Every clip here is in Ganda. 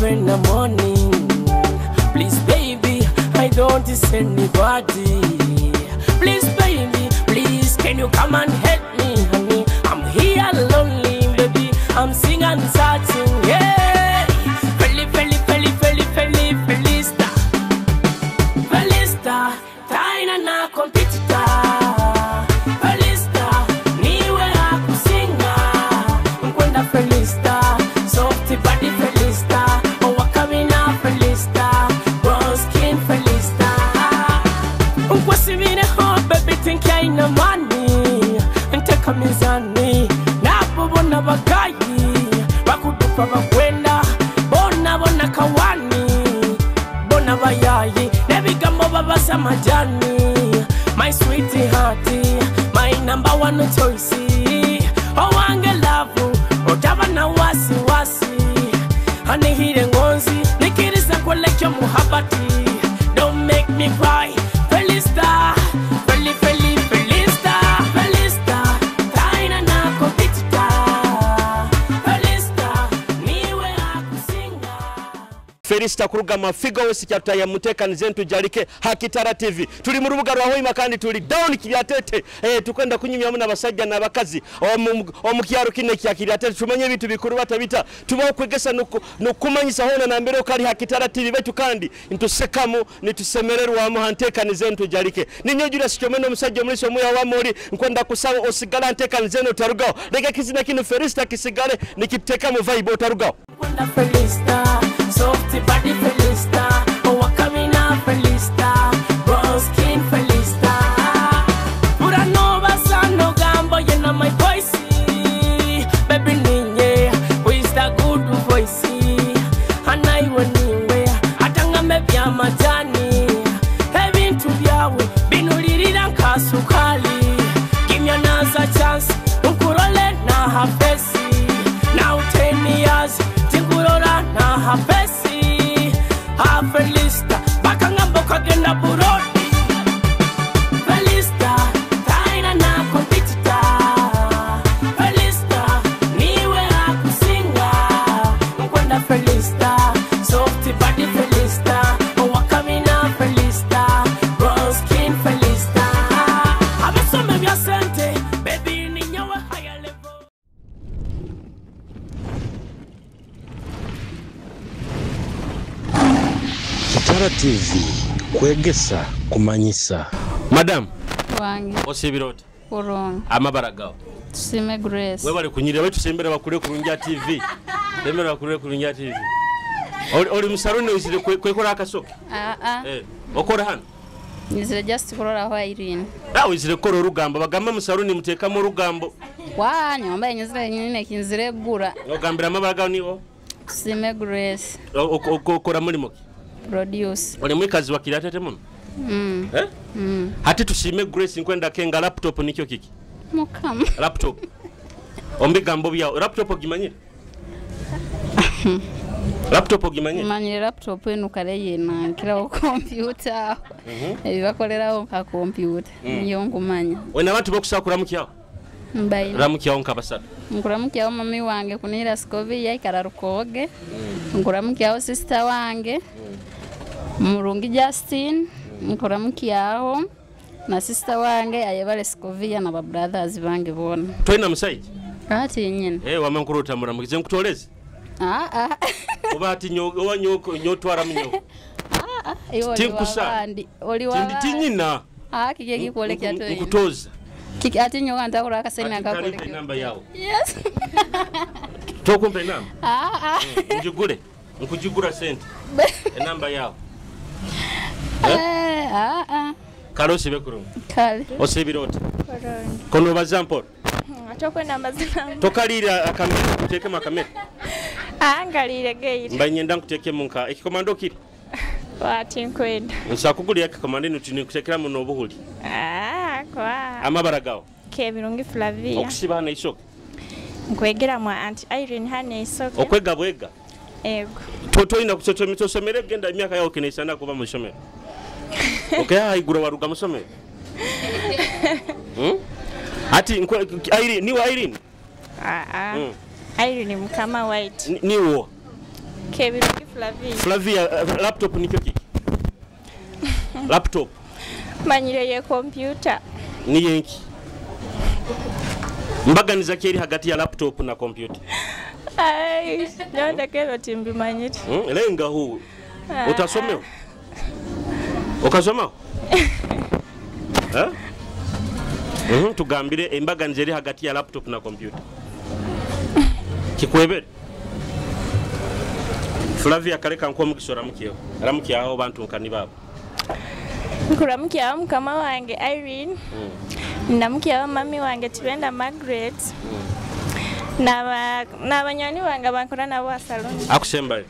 in the morning. Please, baby, I don't see anybody. Please, baby, please, can you come and help me, honey? I'm here lonely, baby. I'm singing and searching, yeah. Felista. Felista, taina na competitor. Felista, niwe akusinga. Nkwenda Felista, softy body Felista. Owakabina Felista, brown skin Felista. Ukwasibine ho, baby, think I no money. Nteka mizani, napo bona bagayi. Bakudupa bakwenda, bona kawani. Bona bayayi, nebigambo babasa majani. My sweetie hearty, my number one choice. Oh, wange love, otaba na wasi. Honey hide ngonzi, nikiriza kolekyo muhabati. Don't make me cry, Felista. Felista, taina na competitor. Felista, niwe akusinga. Felista kuruga mafigo wesi kyata ya muteka nizentu Tujarike Kitara TV. Tuli mu rubuga rwa Hoima kandi tuli down Kiryatete. Tukwenda kunyumyamu n'abasajja n'abakazi omukyaro kine kya Kiryatete. Tumenye bitu bikuru batabita. Tuba Kwegesa no Kumanyisa hona na mbere okali Kitara TV betu kandi ntusekamu nitusemererwa mu hanteka nizentu Tujarike. Ninyo jura sikyomeno musajja muliso muya wa mori nkwenda kusawa osigala hanteka nizeno tarugao. Lege kizina kinu Felista kisigale nikiteka mu vibe otarugao. Kwenda Felista, softy body Felista. Owakabina Felista, brown skin Felista. Pura nova sano gambo yena my voice. Baby ninye, who is the good voice? Anaiwe niwe, atanga mebya majani. Heaven to byawe, binulirira nkasukali. Give me another chance, ukurole na hafesi. Now 10 years, tingurora na hafesi. Felista, bakanga mboka genda burodi. Felista, taina na competitor. Felista, niwe akusinga. Nkwenda Felista, softy body Felista. Owakamina Felista, brown skin Felista. Abasome bya sente, baby ninyawe higher level. Kitara TV, Kwegesa, Kumanyisa. Madam, wange osibirota. Kurong. Amabaragao. Tusime Grace. Wewe bali kunyirira wetu sembera bakure kurunja TV. Sembera bakure kurunja TV. Oli musaruni uzire kwekora akasoke. Okora hano. Nizire just kurora ho Irene. Uzire koro rugamba bagamba musaruni muteka mu rugambo. Nyomba nyizire nyine kinzire gura. Ogambira amabaragao niwo. Tusime Grace. Okora mulimo. Produce. Oli mwikazi wa Kiryatete muno? Hati tusime Grace nkwenda kenga laptop nikyo Kiki. Mukama. Laptop. Ombigambo bya laptop ogimanyire? Laptop ogimanyire? Manyire laptop enu kale yena nkira ku computer. Ebibakoleraho ka computer. Niyo ngumanya. Wena abantu bokusakura mukyawo? Mbaye. Ramukyawo nkabasatu. Nkuramukyawo mami wange kunira Scovi yaikara rukoge. Nkuramukyawo sister wange. Murungi Justin. Nkuramukyawo na sister wange ayebale Scovia na brothers bange bona. Toina musaiji? Ati nyine. Wamankuruta muramukize nkutoleze? Obati nyotwara munyo. Tinkusa. Oli wa. Tindinyina. Kike kikolekya to. Nkutoza. Kiki ati nyoka ndakura akasena akakolekya. Ati namba yawo. Yes. Tokumpe namba. Njugure. Nkujigura sente. Namba yawo. Karosi bekurungu. Kale. Osibirota. Kono bazampor. Atokwenda mazina. Tokalira akamera kuteke makamera. Angalire geire. Mbanyenda nkuteke munka. Ikikomando kiri. Wati nkwenda. Nsakugulya kikomando nutini kutekera muno obuhuli. Kwa. Amabaragao. Kebirungi Flavia. Okusiba hana isoka. Nkwegera mwa Aunt Irene hana isoka. Okwega bwega. Ego. Totoina kusotomera genda emyaka yawo kinesana kuba mu shomero. Okay, haigura waruga musomero. Ati Irene, ni wa Irene? Irene mukama white. Niwo. Kebirungi Flavia. Flavia laptop nikyo kiki? Laptop. Manyire ye computer. Ni yenki. Mbaganiza keri hagati ya laptop na computer. Ai, nyonda kero timbi manyite. Lenga huu. Utasomeo? Ukasoma? Tugambire embaganiza eri hagati ya laptop na computer. Kikwebere? Flavia kaleka nko mukisora mukiyo. Ramukiyaho bantu nkani babo. Nkuramukiyaho mukama wange Irene. Namukiyaho mami wange Tibenda Margaret. N'abanyani wange bankora nabo asaloni. Akusembayo.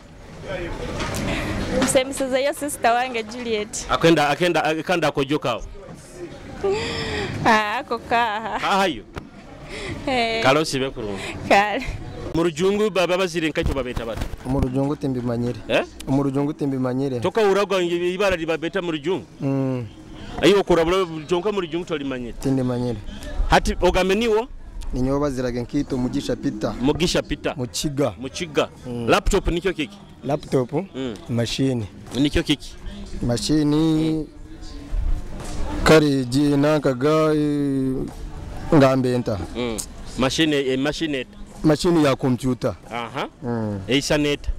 Musemisiza yo sister wange Juliet. Akenda akojokawo. Ako kaha. Ahayo. Kalosi bekurungu. Kale. Murujungu baba bazire nkacyo babeta bata. Umurujungu timbi manyire. Umurujungu timbi manyire. Toka uragwa ibara libabeta murujungu. Ayo kurabula jonka murujungu toli manyire. Tindi manyire. Hati ogameniwo? Ninyo baziraga nkito Mugisha Peter. Mugisha Peter. Muchiga. Laptop nikyo kiki? Laptop. Machine. Nikyo kiki? Machine kari jina kaga ngambenta. Machine ya computer. Aha. Eisaneta.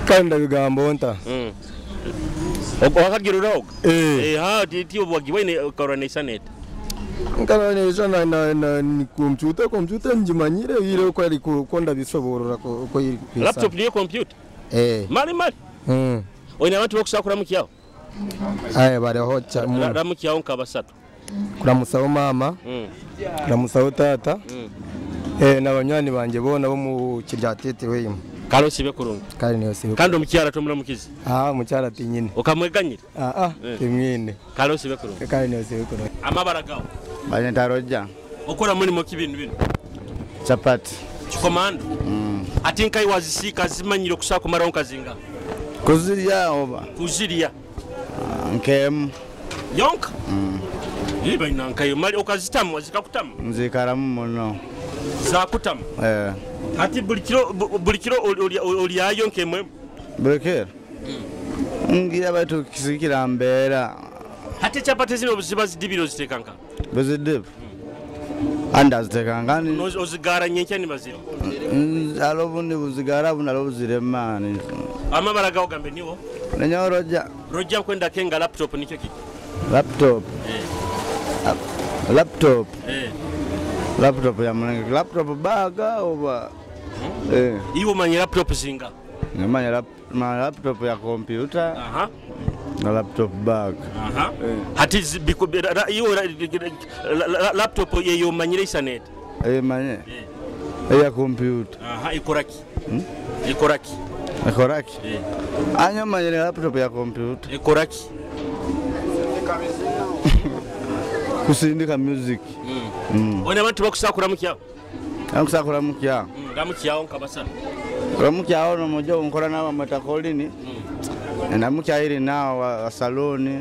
Kanda bigambo nta. Wakagiruraho? Tio bwagiwe korona isaneta. Nkabanesha na computer njimanyire bire ko ari konda bisoborora ko laptop niyo computer. Mali. Oina abantu bokusakura mukiyaho. Bare hocha mu. Ramukiyaho nkabasatu. Kuramusaho mama. Kuramusaho tata. N'abanyani banje bona bo mu Kiryatete Hoima. Kalosi bekurungu. Kali niyo sibe. Kandi umukyara tumura mukizi. Mukyara tinyine. Ukamweganyira? Timwine. Kalosi bekurungu. Kali niyo sibe kurungu. Amabaragaho. Banetaroja. Ukora muri mo kibintu bino. Chapati. Chikomando. Atinkai wazisika zimanyiro kusaka maronka kazinga. Kuziriya oba. Kuziriya. Nkem. Yonka. Iba inankayo mali okazitamu zikakutamu. Nzikaramu muno. Zakutamu. Hati bulikiro oliyayo nkemwe. Bulikiro. Ngira batu kisikira mbera. Hati chapati zino buziba zidibiro zitekanka. Buzidibu. Anda zitekanga ni. Ozigara nyenke ni baziro. Alobundi buzigara bunalo buziremani. Amabaraga ogambe niwo. Nanya roja. Roja kwenda kenga laptop nikyo kiki. Laptop. Laptop ya mwanangu. Laptop baga oba. Iwo manye laptop zinga. Manye laptop ya computer. Na laptop bag. Hati iyo laptop yeyo manyire isaneta. Manye. Ya computer. Ikoraki. Ikoraki. Anyo manye laptop ya computer. Ikoraki. Kusindika music. Ona abantu bakusakura mukiyaho. Akusakura mukiyaho. Ramukiyaho nkabasana. Ramukiyaho no mojo nkora naba matakolini. Namukiyaho nao wa saloni.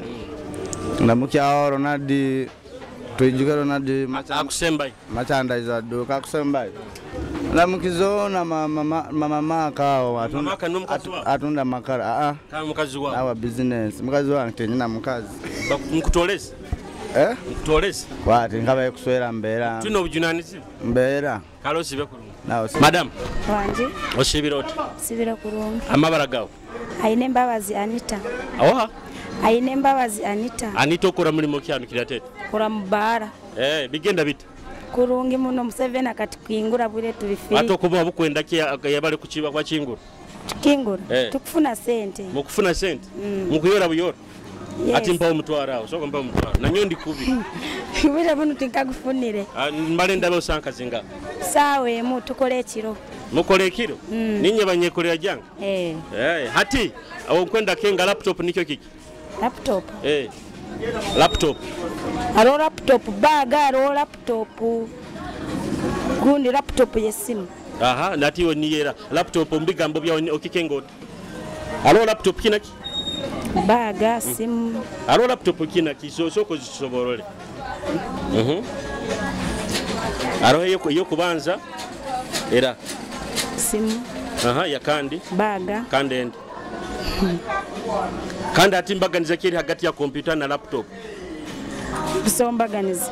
Namukiyaho Ronaldi tuinjika Ronaldi akusembai. Machanda izado kakusembai. Namukizona mama kao atunda makara. Kama mukazi wao. Awa business. Mukazi wangu tenyina mukazi. Mukutoleza. Mukutoleza. Kwati ngabaye kuswera mbera. Tuno bujunanizi. Mbera. Kalosi bekurungu. Madam. Wanje. Oshibiroti. Sibira kurungu. Amabaragawo. Aine mbabazi Anita. Awa. Aine mbabazi Anita. Anita okora muri mukyano Kiryatete. Kora mubara. Bigenda bite. Kurungi muno Museveni akati kwingura bure tubifiri. Ato kuba bukwenda ki yabale kuchiba kwa chingura. Kingura. Tukufuna sente. Mukufuna sente. Mukuyora buyora. Ati mpa umutwara aho soko mpa umutwara na nyondi kubi bira bunu tinkagufunire mbale ndabe usanka zinga sawe mu tukole ekiro mukole ekiro ninye banyekolera janga hati awo kwenda kenga laptop nikyo kiki laptop aro laptop baga aro laptop gundi laptop yesimu nati oniyera laptop mbigambo bya okikengo aro laptop kinaki baga simu aro laptop kina kisosoko zisoborole aro yo kubanza era simu. Aha, ya kandi. Baga. Kandi endi. Kandi ati mbaganiza kiri hagati ya computer na laptop. Busawo mbaganiza.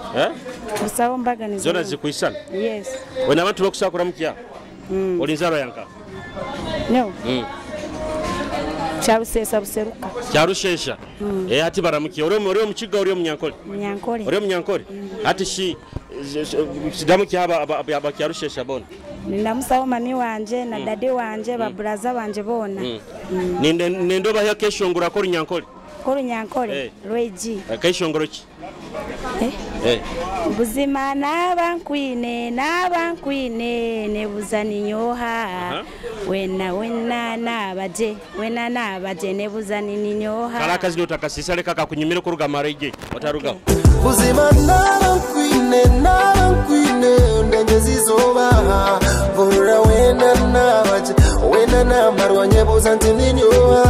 Busawo mbaganiza. Zona zikuisana? Yes. Wena abantu bakusakura mukiya? Olinzaro yanka? No. Charusesa buseruka. Charushesha. Ati baramukiya. Ori omukiga ori omunyankole? Munyankole. Ori omunyankole? Ati shi sidamukiya aba kyarushesha bona. Ndamusawo mami wanje na dade wanje baburaza wanje bona. Nendo bahya keshongura ko runyankole? Ko runyankole. Rweji. Keshongoro ki? Buzima n'abankwine nebuzani nyoha wena nabaje nebuzani ninyoha kala kazi utakasisa leka kakunyimira ku rugama rege wataruga buzima n'abankwine ndenge zizoba bura wena namarwa nebuzani ninyoha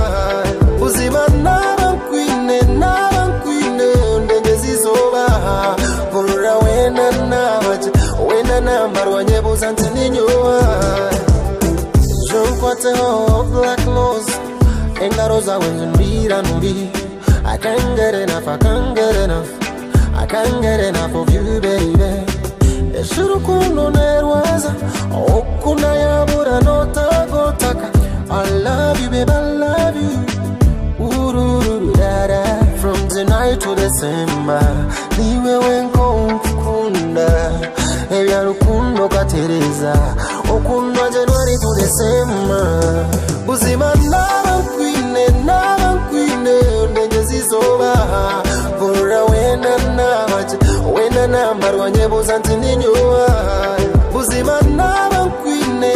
buzima n'abankwine ndenge zizoba bura wena namarwa nebuzani ninyoha Jonkwate ho black nose Engaroza when mira nuri I can't get enough I can't get enough of you baby Eshuru kuno nerwaza Okuna yabura nota gotaka I love you baby I love you Ururu dada From tonight to December Niwe wenko mkunda Eya rukundo katereza Okuna January to December Buzima n'abankwine ndenge zizoba Bura wena namarwa nyebuza nti ninyoha Buzima n'abankwine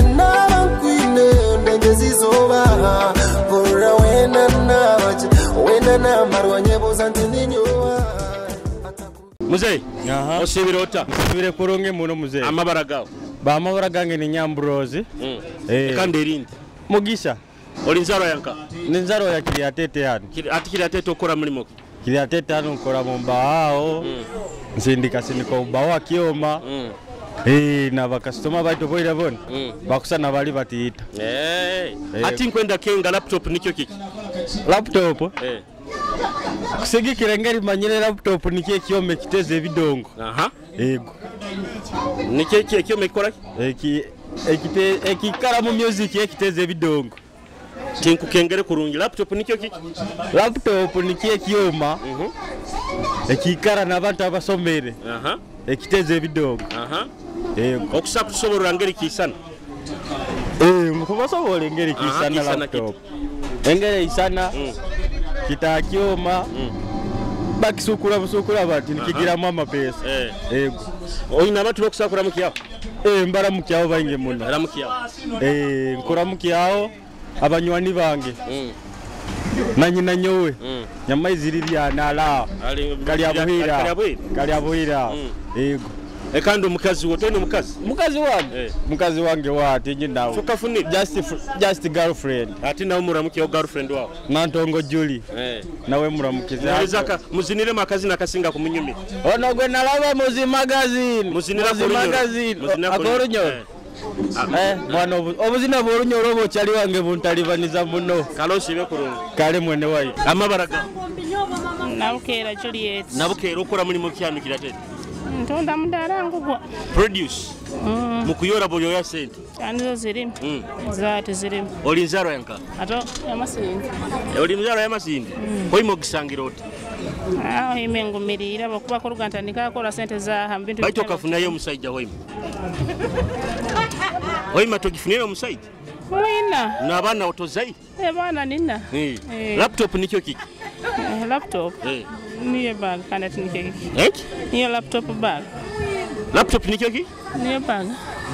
ndenge zizoba Bura wena namarwa nyebuza nti ninyoha Muzee, osibirota. Osibire kuronge muno muzee. Amabara gawo. Ba amabara gange ni Nyambrozi. Kandi erindi. Mugisha. Olinzaro yanka. Ninzaro ya Kiryatete yani. Ati Kiryatete okora mulimo ki? Kiryatete hano nkora mu mbao. Nsindika sindika ubawa kioma. Na bakastoma baito boira bona. Bakusana bali batiyita. Ati nkwenda kenga laptop nikyo kiki? Laptop? Kusegekera ngari manyere laptop nikiye kiome kiteze bidongo. Ego. Nikiye kiome kikora ki? Ekikara mu music ekiteze bidongo. Tinku kengere kurungi laptop nikyo kiki? Laptop nikiye kioma. Ekikara nabantu abasomere. Ekiteze bidongo. Ego. Okusakusoborera ngeri kisana. Mukubasobora ngeri kisana laptop. Engere isana. Kitakioma bakisukura busukura bati nikigira mama pesa ego oyina abantu bakusakura mukiyaho mbara mukiyaho bange muno ara mukiyaho nkora mukiyaho abanywani bange nanyina nyowe nyama iziririya nala kali abuhira ego ekando mukazi wote no mukazi wange wati nyindawo tukafuni just girlfriend ati nawe muramukiyaho girlfriend wawe nantongo Julie nawe muramukiza nazaka muzinire makazi nakasinga kumunyumi ono gwe nalaba muzinira akorunyo mwana obuzina bw'olunyoro bokyali wange buntalibaniza muno kalosibe kurungi kale mwene wayi amabaraga Nabukera Juliet. Nabukera okora mulimo kyanu Kiryatete. Ntonda mudala ngugwa. Produce. Mukuyora boyo ya sente. Kanzo zirimu. Zati zirimu. Olinzaro yanka. Ato yamasindi. Olinzaro yamasindi. Hoima ogisangiro oti. Hoima ngumirira bakuba ko rugantandika akora sente za hambintu. Baito kafunayo musajja Hoima. Hoima togifunira musajja. Mwina. Nabana otozai. Bana nina. Laptop nikyo kiki? Laptop. Niye bag kana tinike. Niyo laptop bag. Laptop nikyo kiki? Niyo bag.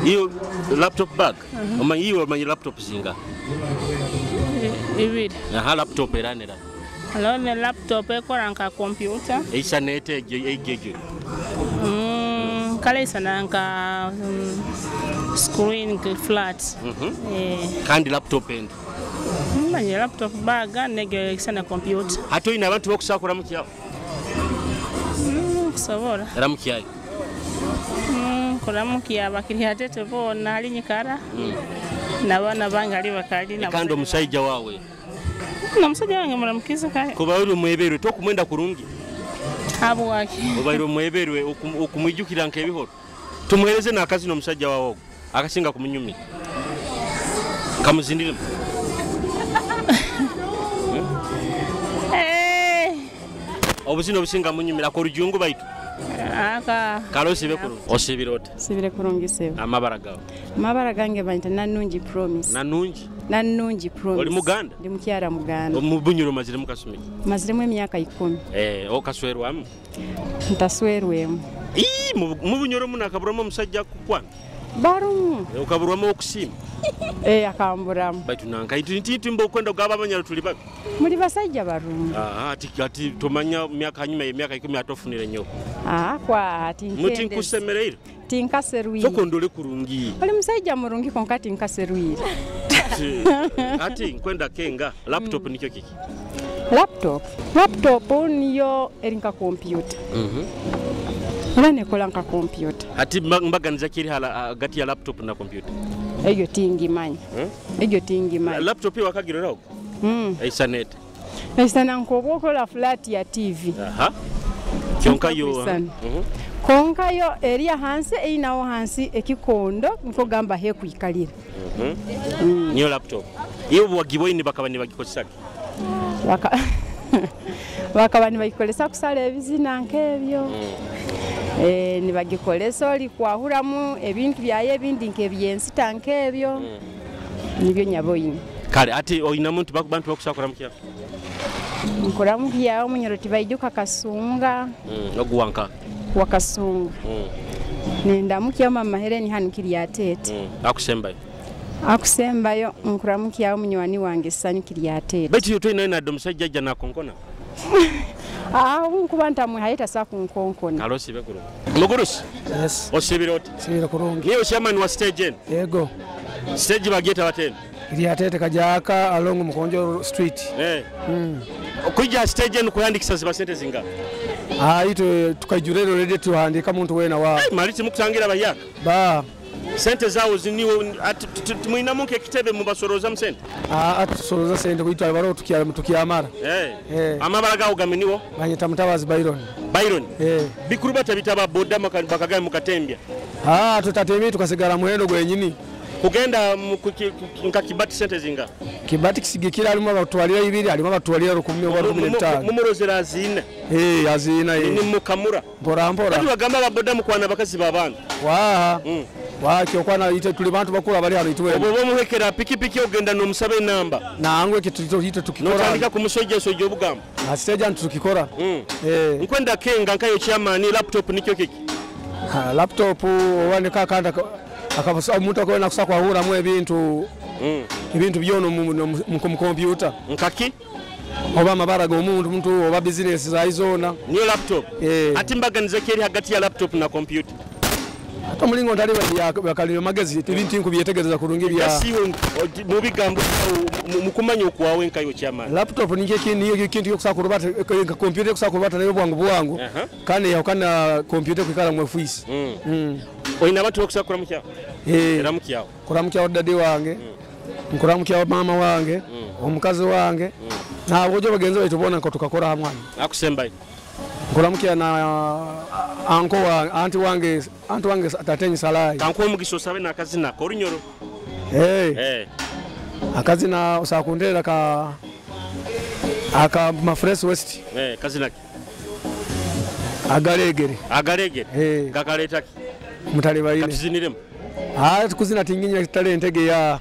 Iyo laptop bag. Omanyi laptop zinga. Ibid. Laptop eranera. Alone laptop ekora nka computer. Isa nete egeje. Kale sana nka screen flat. Kandi laptop end. Manyi laptop bag nege sana computer. Hato ina abantu bakusakura mukiyaho. Kusabora. Ramukiyayo. Kora mukiya Kiryatete bona ali nyikara. n'abaana bange ali bakali kandi omusajja waawe n'omusajja wange mulamukiza kale kuba oli omweberwe tokumwenda kurungi abwaki obaire omweberwe okumwijjukira nk'ebihoro tumuhereze n'akazino omusajja waawe ogwo akasinga kumunyumira kamuzindiremu obuzino obusinga munyumira ko olujungu baitu kale osibe kurungi osibire ota sibire kurungi sebo amabara gange bayita nanungi promise nanungi promise oli muganda ndi mukyala muganda mu bunyoro maziremu kasumi maziremu emyaka 10 okaswerwamu ntaswerwemu mu bunyoro munakaburamu omusajja kukwana barumu okaburwamu okusiima akamburamu baitu nankaiti ntitimba okwenda ogaba abanyalo tuli babi muri basajja barumu ati tomanya myaka hanyuma y'emyaka 10 atofunire nnyo muti nkusemereire tinkaserwire sokondole kurungi oli musajja murungi konka tinkaserwire ati nkwenda kenga laptop nikyo kiki laptop niyo erinka computer Ola nekola nka computer. Ati mbaganiza kiri hala gati ya laptop na computer. Eyo tingimanyi. Eyo tingimanyi. Laptop wakagiro rago. Eisanet. Eisana nkobokola flat ya TV. Aha. Kyonkayo. Konkayo eria hansi einawo hansi ekikondo nko gamba he kuikalira. Niyo laptop. Iyo wagiboyini bakabani bagikozesaki. Bakabani bagikolesa kusala ebizina nkebyo. Ni bagikolesa oli kwahuramu ebintu byaye ebindi nkebyensi tankebyo. Nibyo nyaboyini. Kale ati oina muntu bantu bakusakura mukya. Nkoramukya omunyoro tibaiduka kasunga. Oguwanka. Wakasunga. Nenda mukya mama hereni hanu Kiryatete. Akusembayo. Akusembayo nkoramukya omunywani wange sanyu Kiryatete. Beti yoto ina ina domusajja jana konkona. Nkubanta mwe hayita sa kunkonkona. Alosi bekuru. Mugurusi? Yes. Osibiroti? Sibira kurungi. Niyo chairman wa stage en? Yego. Stage bageta watene? Kiryatete kajaka along Mukonjo street. Kuja stage en kuyandikisa ziba sente zinga? Ito tukajurero ready tuhandika muntu wena wa. Maliti mukutangira bayaka? Ba. Sente zawo ziniwo mwina munke kitebe mubasoroza msente? Atusoroza sente kuitwa baro tukiyamara. Amabara gawo gaminiwo? Banyita mutabazi Byron. Byron? Bikuruba tabitaba boda bakagaye mukatembya. Tutatemi tukasigara muhendo gwenyini. Kugenda nka kibati sente zinga? Kibati kisigikira alimo batwalira ibiri alimo batwalira 10 mumurozera azina. Azina ni mukamura. Mpora. Bati bagamba baboda mukwana bakazi babanga. Wakyo kwana ite tuli bantu bakura bali hano itwe. Obo muhekera pikipiki ogenda no musabe namba. Nangwe kitito tukikora. Notandika kumusoje obugamba. Stage antu tukikora. Nkwenda kenga nkayo chairman laptop nikyo kiki. Laptop wane kakanda akabasa omuntu akona kusakwa hura mu ebintu byono mu computer. Nkaki? Oba mabara go muntu oba business zaizona. Niyo laptop. Ati mbaganiza kiri hagati ya laptop na computer. Mulingo ndali bakalira magezi ebintu nkubyetegereza kurungi bya siwe mu bigambo mukumanya okwawe nkayo chairman. Laptop niyo kintu yokusakura computer kusakura nayo bwangu kandi yakana computer kwikala mu office. Oina abantu bakusakura mukya? Era mukyawo. Kuramukya dadi wange. Nkuramukya mama wange, omukazi wange. Nabo bagenze bayitubona ko tukakora hamwe. Akusembaye. Nkuramukya na anko wa anti wange atatenyi salai. Kanko mugiso sabe na kazi na korunyoro. Akazi na usakundera aka mafresh west. Kazi naki. Agaregere. Gakaleta ki. Mutali bayine. Katuziniremo. Tukuzina tinginya kitale ntege ya.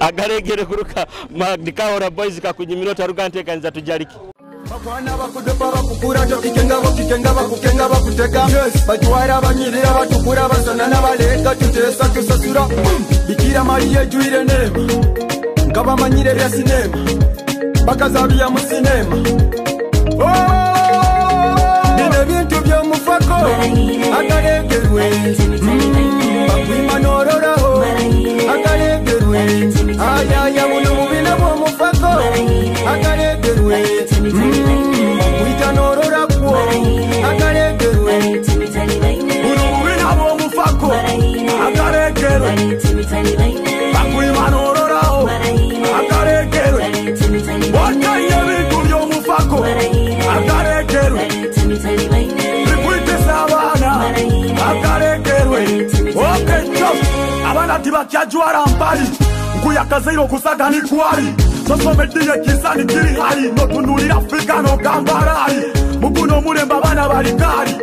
Agaregere kuruka magdikawora boys kakunyiminota rugante kanza tujariki. Bakwana bakudepa bakukura kikenga bakutega batwara banyirira batukura basana n'abalenga tutesa tusasura bikira mariye juire neme ngaba manyire bya sinema bakazabiya mu sinema bine bintu byo mufako akaregerwe bakwima nororaho akaregerwe ayaya buno mubine bwo mufako akaregerwe Witanoro kwa akaregerwe Urubina bo mufako akaregerwe bakyajwala mpali nkuyakazaire okusaga ni kwali tosomeddiye kisani kiri hali notunulira Afrika nogambalaali muguno omulembe abaana balikali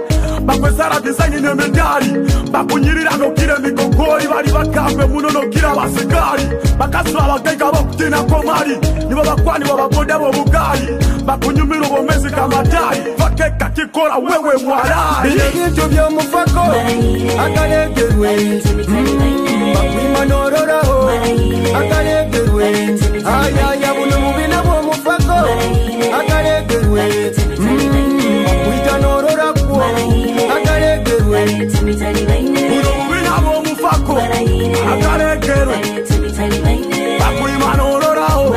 bakwesala dizayini n'emedali bakunyirira nokira emigogoli bali bakambe muno nokira basikali bakasula abagaiga bokutinako mali nibo bakwani babagoda bobugali bakunyumira obwomezi kamatali bakeka kikola wewe mwalali ebintu byomufako akalegerwe bakwima noloraho akalegerwe ayaya buno mubina bwomufako akalegerwe bakwita nolorakwo akalegerwe buno mubina bwomufako akalegerwe bakwima noloraho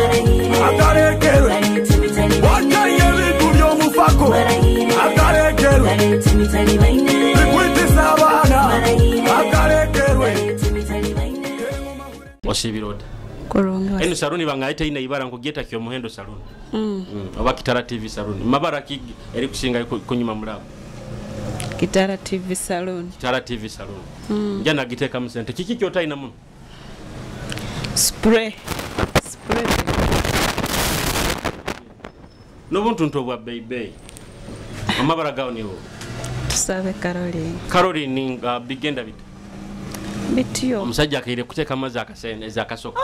akalegerwe wakaye ebintu byomufako akalegerwe bikwitisa abaana akalegerwe Osibirode. Kurunga. Eno saluni bangaita ina ibara nkugeta kyo muhendo saluni. Oba Kitara TV saluni. Mabara kigi eri kusinga kunyuma mulabo. Kitara TV saluni. Kitara TV saluni. Njana giteka musente. Kiki kyota ina muno. Spray. No buntu ntobwa baby. Amabara gawo niwo. Tusabe Caroline bigenda bit. Bityo. Omusajja akaire kuteka amazi akasene zakasoko.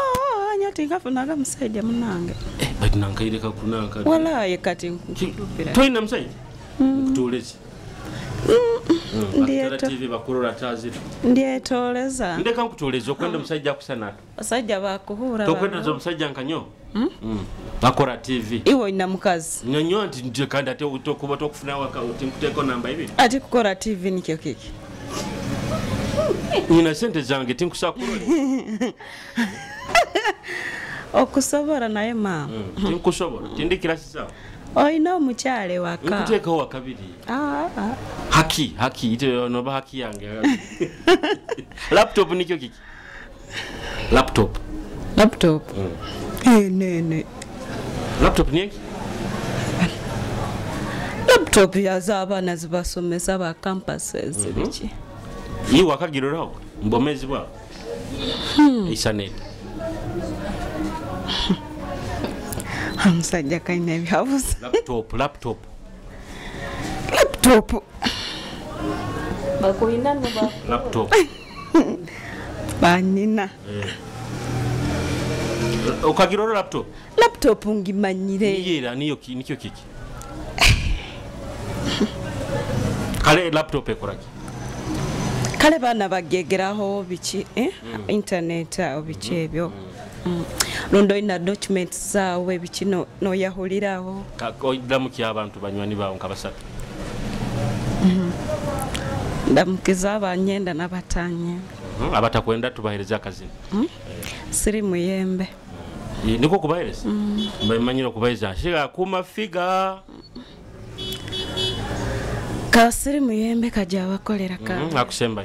Nyati ngafunaga musajja munange. Bati nankaire kakunanka. Wala yekati nkutupira. Toina musajja. Kutulezi. Ndiye TV bakurora tazira. Ndiye toleza. Ndeka nkutoleza okwenda musajja kusana. Basajja bakuhura. Tokwenda zo musajja nkanyo. Bakora TV. Iwo ina mukazi. Nyonyo ati nje kandi ate utokuba tokufuna waka utinkuteko namba ibiri. Ati kukora TV nikyo kiki. Nina sente zange tinkusakurole. Okusobora naye mama. Tinkusobora. Tindikira sisa. Oina omukyale waka. Nkuteka wa kabiri. Haki ite no haki yange. Laptop nikyo kiki. Laptop. Nene. Laptop ni Laptop yazabana zibasomesa ba campuses biki. Yi wakagiriraho mbomezi bwa. Isanet. Hamsajja kaine byabuza. Laptop. Bakuina no ba. Laptop. Banina. Okagirora laptop. Laptop ngimanyire. Yera nikyo kiki. Kale laptop ekoraki. Kale bana bagegeraho biki internet obiki ebyo. Londo ina documents zawe biki no yahuliraho. Oidamuki abantu banywani bawo nkabasatu. Ndamukiza abanyenda nabatanye. Abatakwenda tubahereza akazini. Siri muyembe. Niko kubahereza. Mbamanyira kubahereza shiga kumafiga. Kasiri muyembe kaja bakolera ka. Akusemba.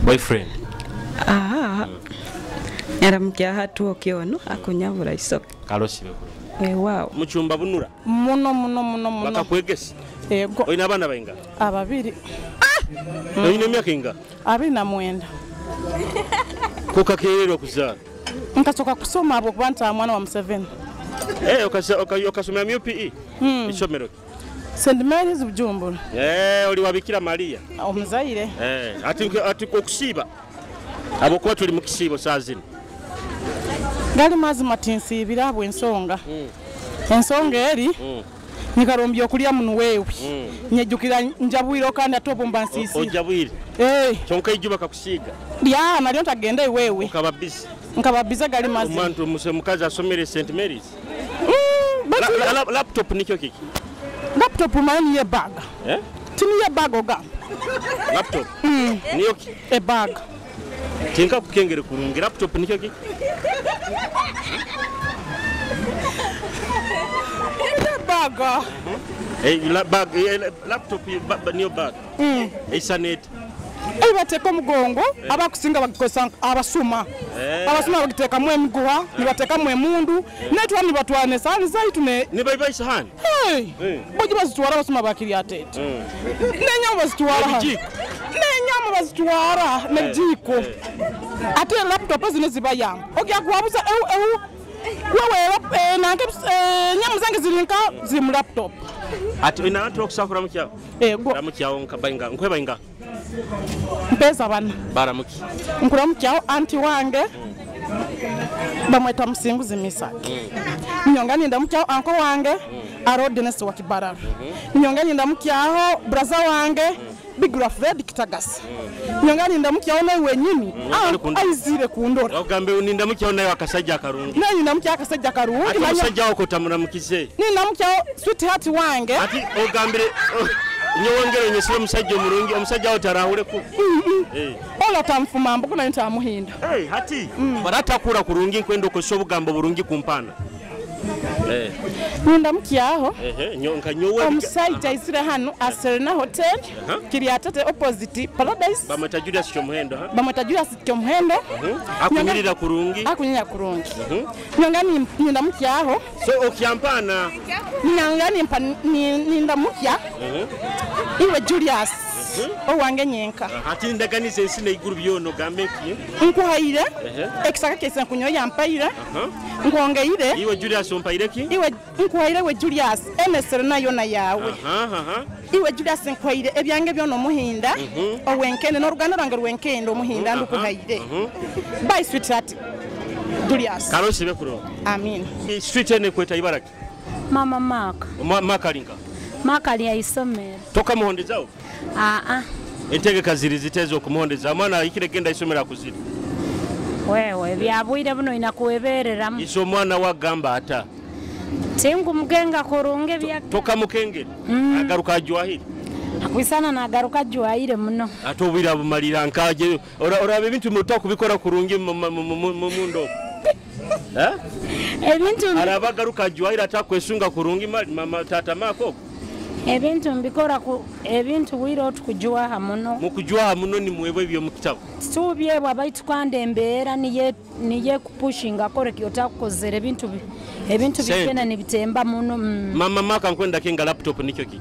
Boyfriend. Era mukya hatu okyono akunyabura isoka. Kalosibe. Wow. Muchumba bunura. Muno. Baka Kwegesa. Yego. Oina abana bainga. Ababiri. Oina myaka inga. 29. Kukakerero kuzana. Nkasoka kusoma abo kubanta mwana wa 7. Okasomera MPE. Ishomero. St Mary's Bujumbura. Oli wabikira Maria. Omuzaire. Ati okusiba. Abo kwa tuli mukisibo sazini. Gali mazi matinsi birabo ensonga. Ensonga eri. Nikarombi okulya munu wewe. Nyejukira njabwiro kandi atopo mbansisi. Ojabwire. Chonka ijuba kakusiga. Ya nalyo ntagenda wewe. Nkababiza gali mazi. Umuntu mukazi asomere St Mary's. Laptop nikyo kiki. Laptop mani ye bag. Tini ye bag oga. Laptop. Niyo ki? E bag. Tinka kukengere kurungi laptop nikyo kiki. Bag. Laptop niyo bag. Isanet. Bateka mugongo abakusinga bagikosa abasuma bagiteka mu emiguha nibateka mu emundu netwani batwane sani zaitu ne baibai sahani bogi bazitwara basuma ba Kiryatete nenya bazitwara nenya Abamu bazitwara nejiko. Ate laptop zino zibayanga. Ogya kuwabuza wewe nange nyamu zange zirinka zimu laptop. Ati ina watu okusakura mukya? Ramukyawo nkabayinga nkwebayinga. Mpeza bana. Baramuki. Nkura mukyawo anti wange. Bamweta Musinguzi Misaki. Nyongani ndamukyawo anko wange Arodinesi wa Kibarara. Nyongani ndamukyawo braza wange Bigura Fred Kitagasa. Nyongani ndamukyawo nawe wenyini aizire kundora. Ogambe unindamukyawo nawe akasajja akarungi. Naye ndamukyawo akasajja karungi. Ati musajja wako tamuramukise. Ni ndamukyawo sweetheart wange. Ati ogambire nyongere nyesire musajja omurungi omusajja otarahure ku. Ola tamfuma mbuko na ntamuhinda. Hati baratakura kurungi kwendo kosobugambo burungi kumpana. Ndamukyaho nyonka nyowe omusajja isire hano Aserena Hotel Kiryatete opposite Paradise bamata Julius Kyomuhendo akunyirira kurungi nyongani ndamukyaho so okyampana nyongani ndamukya iwe Julius owange nyenka ati ndaganize nsine iguru byono gambeki nkuhaire ekisaka kese nkunyo yampaire nkongeire iwe Julius ompaire ki iwe nkuhaire we Julius enesere nayo na yawe iwe Julius nkuhaire ebyange byono muhinda owenkende n'oruganda rwange rwenkende omuhinda ndukuhaire by sweetheart Julius Karosi bekuro amin sweet ene kweta ibaraki mama makalinga makali yaisomera toka muhondezao entege kaziri zitezo kumuhondeza mwana ikiregenda isomera kuziri wewe byabwire buno inakuwebereramu iso mwana wa gamba ata tengu mugenga korunge bya toka mukenge agaruka jwahiri akwisana na agaruka jwahire muno atobira bumalira nkaje orabe bintu muta kubikora kurungi mundo ebintu arabagaruka jwahiri atakwesunga kurungi mama tata mako ebintu mbikora ku ebintu wiro tukujwa hamuno mukujwa hamuno ni mwebwe byo mukitabo tubye bwabaitu kwande embera niye kupushinga kore kyota kukozera ebintu bikena nibitemba muno mama maka nkwenda kenga laptop nikyo ki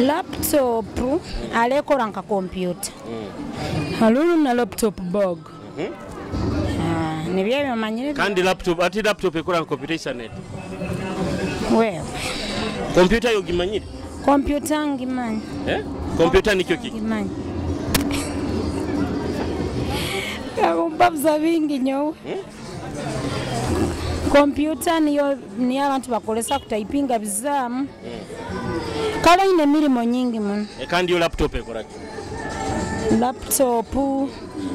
laptop alekora nka computer halulu na laptop bag nibye bamanyire kandi laptop ekora computer isanet wewe Computer yo gimanyire? Computer ngimanyi. Computer nikyo ki? Gimanyi. Babza bingi nyo. Computer ni abantu bakolesa kutayipinga bizamu. Kala ine milimo nyingi muno. Kandi yo laptop ekora ki? Laptop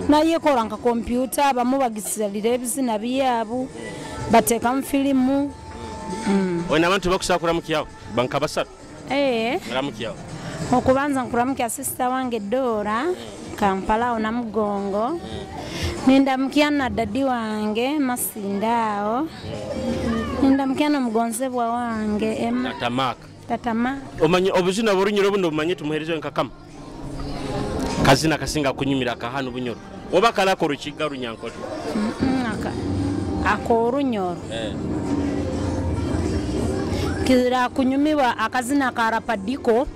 na yekora nka computer bamu bagisalira ebizina byabu bateka mfilimu. Oina abantu bakusakura mukyawo bankabasatu ramukyawo okubanza nkuramukya sister wange Dora Kampala ona mugongo nindamukya na dadi wange Masindao nindamukya mugonzebwa wange Emma Tatamaka omanyi obuzina borunyiro buno omanyi tumuherezo nkakama kazina kasinga kunyumira kahanu bunyoro oba kala ko rukiga runyankolo akorunyoro kira kunyumiwa akazina karapadiko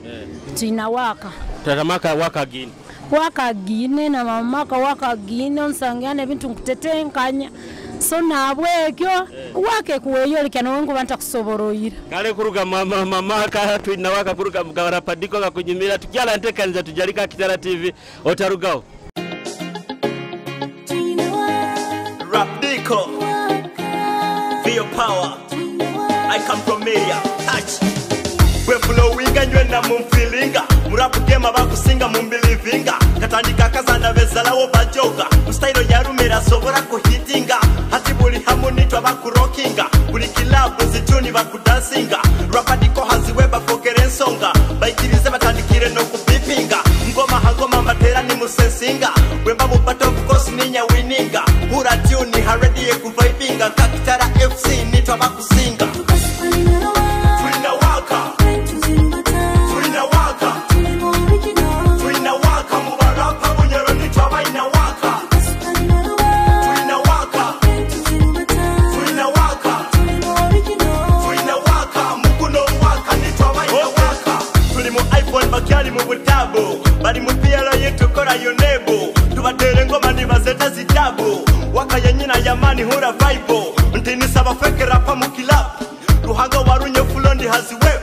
tinawaka tatamaka waka gine na mamaka waka gine nsangane bintu nkutetenkanya so nabwekyo wake kuweyo likana wangu banta kusoboroira kale kuruga mamaka twinawaka kuruga karapadiko gakunyumira tukyala ntekanza tujarika Kitara TV otarugao Rapdiko Feel power I come from Media, touch. We flowinga nywena mumfilinga murapu gema bakusinga mumbelivinga katandika kazanda bezala wo bajoga ustailo ya rumera sobora kuhitinga hati buli hamuni twa bakurokinga buli kilabu zituni bakudansinga Rapdiko haziweba fogere nsonga baikirize batandikire no kupipinga ngoma hangoma matera ni musensinga wemba mupato kukosi ninya wininga hura tune haredi ekuvibinga Kitara FC nitwa bakusinga bali mu piano yetu zeta zitabu waka nyina yamani hura vibe ntini saba fake rapa mukilap ruhanga warunye fulondi haziweb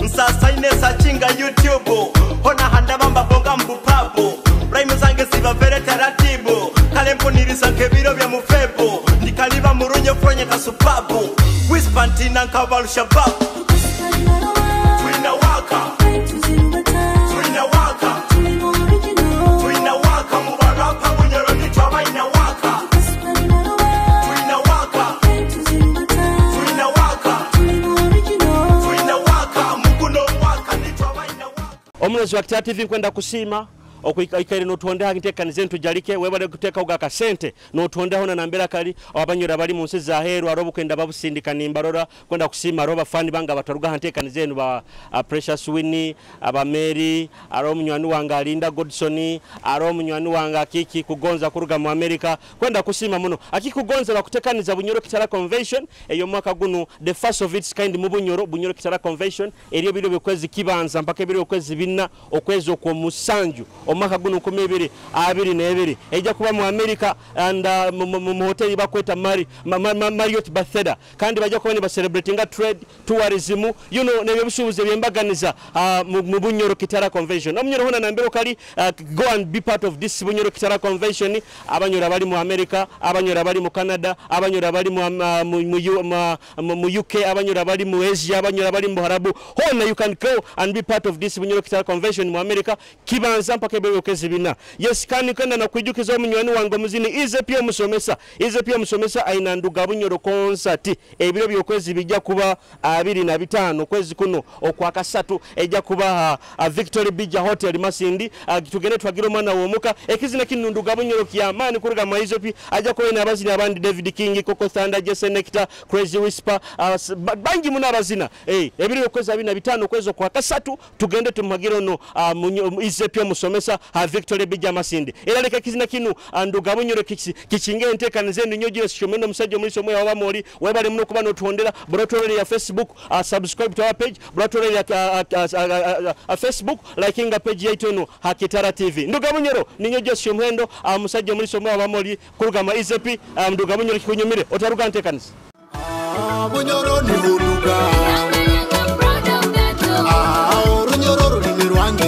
nsasa inesa chinga YouTube hona handa bamba bonga mbupapo rhyme zange ziba vere taratibu kalempo nirisa kebiro bya mufebo nikaliba murunye fronye kasupabu wispantina nkabalu shabab Twina waka mubarapa bunyoro nitwaba ina waka Omulozi wa Kitara TV kwenda kusima okuikaire notonda hakitekanize Tujarike webale kuteka uga sente notonda hona nambera kali abanyura bali munsi za heru arobo kwenda babusindika nimbarora kwenda kusima roba fani banga bataruga hakitekanize ba Precious Winnie abameri aro munywani wanga Linda Godson aro munywani wanga Kiki kugonza kuruga mu America kwenda kusima muno akikugonza bakutekaniza bunyoro Kitara Convention eyo mwaka gunu the first of its kind mu bunyoro Kitara Convention eriyo biro bekwezi kibanza mpaka biro bekwezi binna okwezi okwo musanju omaka guno 2022 ejja kuba mu America and mu hotel bakweta Marriott Bethesda kandi bajja kuba ba celebrating trade tourism you know ne bisubuze byembaganiza mu bunyoro Kitara Convention omunyoro hona nambero kali go and be part of this bunyoro Kitara Convention abanyora bali mu America abanyora bali mu Canada abanyora bali mu UK abanyora bali mu Asia abanyora bali mu Arabu hona you can go and be part of this bunyoro Kitara Convention mu America kibanza mpaka bebe kezibina yes kandi kanda na kwijukiza omunywani wango muzini ize pia musomesa aina nduga bunyoro concert ebiro byokwezi bijja kuba 25 kwezi kuno okwa kasatu ejja kuba Victory Beach Hotel Masindi tugende twagira mwana womuka ekizina kinunduga bunyoro kyamani kuruga maizopi ajja kuba abazina abandi David King Coco Thunder Jesse Nectar Crazy Whisper bangi muna abazina ebiro byokwezi 25 kwezi okwa kasatu tugende tumagiro no ize pia musomesa Victory Beach Masindi era leka kizina kinu nduga bunyoro kichinge entekanize ndinyoje shomeno musajja muri somwe wabamoli webale muno kuba notondera brotore ya Facebook subscribe to our page brotore ya Facebook liking a page yaitono Kitara TV nduga bunyoro ninyoje shomendo musajja muri somwe wabamoli kurugama izepi nduga bunyoro kikunyumire otaruga entekanize bunyoro ni huluga runyoro rulimi rwange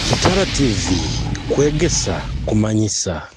Kitara TV, Kwegesa, Kumanyisa.